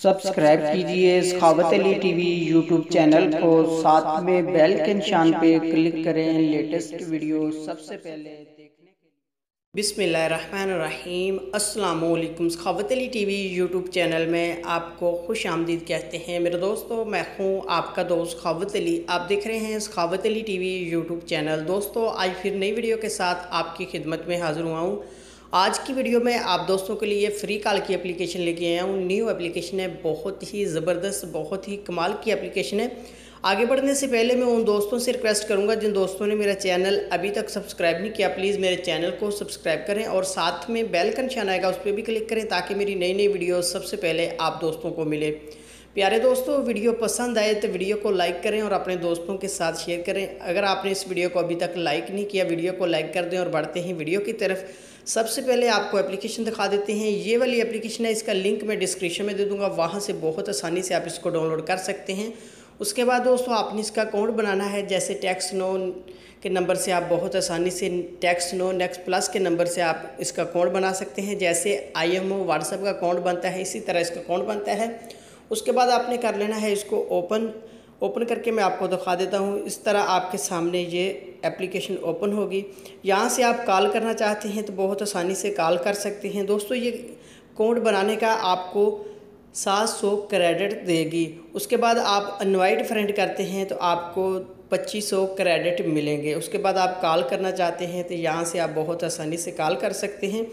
Subscribe कीजिए सखावत Ali TV YouTube channel को, साथ में बेल के निशान पे क्लिक करें लेटेस्ट वीडियो सबसे पहले देखने के लिए। बिस्मिल्लाहिर्रहमानिर्रहीम, अस्सलाम वालेकुम। सखावत अली टीवी यूट्यूब चैनल में आपको खुश आमदीद कहते हैं मेरे दोस्तों। मैं हूँ आपका दोस्त सखावत अली। आप देख रहे हैं सखावत अली टीवी यूट्यूब चैनल। दोस्तों आज फिर नई वीडियो के साथ आपकी खिदमत में हाजिर हुआ हूँ। आज की वीडियो में आप दोस्तों के लिए फ्री कॉल की एप्लीकेशन लेके आया हूँ। न्यू एप्लीकेशन है, बहुत ही ज़बरदस्त, बहुत ही कमाल की एप्लीकेशन है। आगे बढ़ने से पहले मैं उन दोस्तों से रिक्वेस्ट करूंगा जिन दोस्तों ने मेरा चैनल अभी तक सब्सक्राइब नहीं किया, प्लीज़ मेरे चैनल को सब्सक्राइब करें और साथ में बेल का निशान आएगा उस पर भी क्लिक करें ताकि मेरी नई नई वीडियो सबसे पहले आप दोस्तों को मिले। प्यारे दोस्तों, वीडियो पसंद आए तो वीडियो को लाइक करें और अपने दोस्तों के साथ शेयर करें। अगर आपने इस वीडियो को अभी तक लाइक नहीं किया, वीडियो को लाइक कर दें और बढ़ते हैं वीडियो की तरफ। सबसे पहले आपको एप्लीकेशन दिखा देते हैं। ये वाली एप्लीकेशन है, इसका लिंक मैं डिस्क्रिप्शन में दे दूंगा, वहाँ से बहुत आसानी से आप इसको डाउनलोड कर सकते हैं। उसके बाद दोस्तों आपने इसका अकाउंट बनाना है। जैसे टैक्स नो के नंबर से आप बहुत आसानी से टैक्स नो नेक्स्ट प्लस के नंबर से आप इसका अकाउंट बना सकते हैं। जैसे IMO व्हाट्सएप का अकाउंट बनता है, इसी तरह इसका अकाउंट बनता है। उसके बाद आपने कर लेना है इसको ओपन करके मैं आपको दिखा देता हूँ। इस तरह आपके सामने ये एप्लीकेशन ओपन होगी। यहाँ से आप कॉल करना चाहते हैं तो बहुत आसानी से कॉल कर सकते हैं। दोस्तों ये अकाउंट बनाने का आपको 700 क्रेडिट देगी। उसके बाद आप इनवाइट फ्रेंड करते हैं तो आपको 2500 क्रेडिट मिलेंगे। उसके बाद आप कॉल करना चाहते हैं तो यहाँ से आप बहुत आसानी से कॉल कर सकते हैं।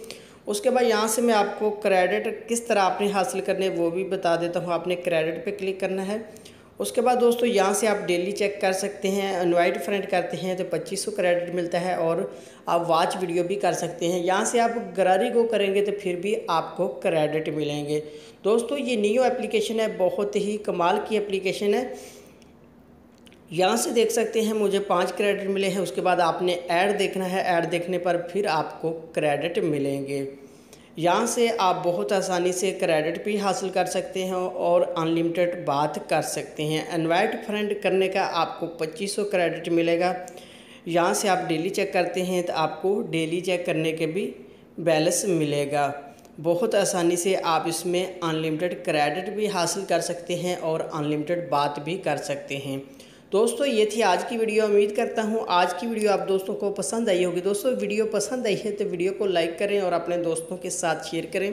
उसके बाद यहाँ से मैं आपको क्रेडिट किस तरह आपने हासिल करने वो भी बता देता हूँ। आपने क्रेडिट पे क्लिक करना है। उसके बाद दोस्तों यहाँ से आप डेली चेक कर सकते हैं। इनवाइट फ्रेंड करते हैं तो 2500 क्रेडिट मिलता है और आप वॉच वीडियो भी कर सकते हैं। यहाँ से आप गरारी गो करेंगे तो फिर भी आपको क्रेडिट मिलेंगे। दोस्तों ये न्यू एप्लीकेशन है, बहुत ही कमाल की एप्लीकेशन है। यहाँ से देख सकते हैं मुझे 5 क्रेडिट मिले हैं। उसके बाद आपने ऐड देखना है, ऐड देखने पर फिर आपको क्रेडिट मिलेंगे। यहाँ से आप बहुत आसानी से क्रेडिट भी हासिल कर सकते हैं और अनलिमिटेड बात कर सकते हैं। इनवाइट फ्रेंड करने का आपको 2500 क्रेडिट मिलेगा। यहाँ से आप डेली चेक करते हैं तो आपको डेली चेक करने के भी बैलेंस मिलेगा। बहुत आसानी से आप इसमें अनलिमिटेड क्रेडिट भी हासिल कर सकते हैं और अनलिमिटेड बात भी कर सकते हैं। दोस्तों ये थी आज की वीडियो। उम्मीद करता हूँ आज की वीडियो आप दोस्तों को पसंद आई होगी। दोस्तों वीडियो पसंद आई है तो वीडियो को लाइक करें और अपने दोस्तों के साथ शेयर करें।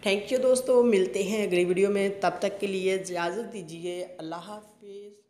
थैंक यू दोस्तों, मिलते हैं अगली वीडियो में। तब तक के लिए इजाज़त दीजिए। अल्लाह हाफिज़।